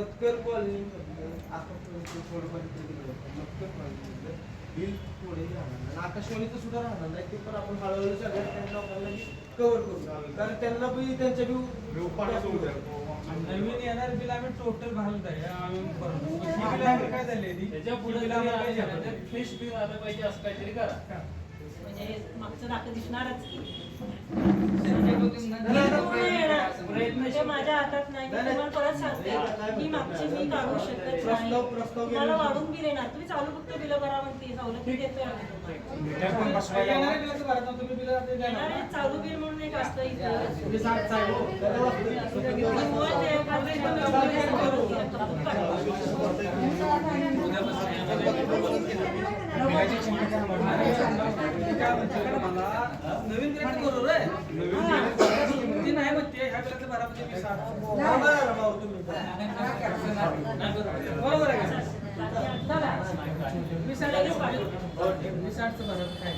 मतकर colony थोडंफार मतकर colony bill थोडे राहणार आकाशवाणीचं सुद्धा राहणार नाही ते पण आपण हळूहळू सगळ्या त्या लोकांना कव्हर करू कारण त्यांना बी त्यांच्या नवीन येणार बिल आम्ही टोटल भरलं आहे आम्ही काय झाले त्याच्या पुढे फ्रेश बिल आलं पाहिजे असं काहीतरी करा म्हणजे मागचं नातं दिसणारच माझ्या हातात नाही तुम्हाला परत सांगते की मागची मी काढू शकत नाही तुम्हाला वाढून बिल येणार तुम्ही चालू फक्त बिल भरा म्हणते सवलती देतोय आम्ही चालू बिल म्हणून एक असतं नवीन करू रे ती नाही म्हणते ह्या बिलातलं भरा म्हणजे बरोबर आहे का? मी 60चं भरत काय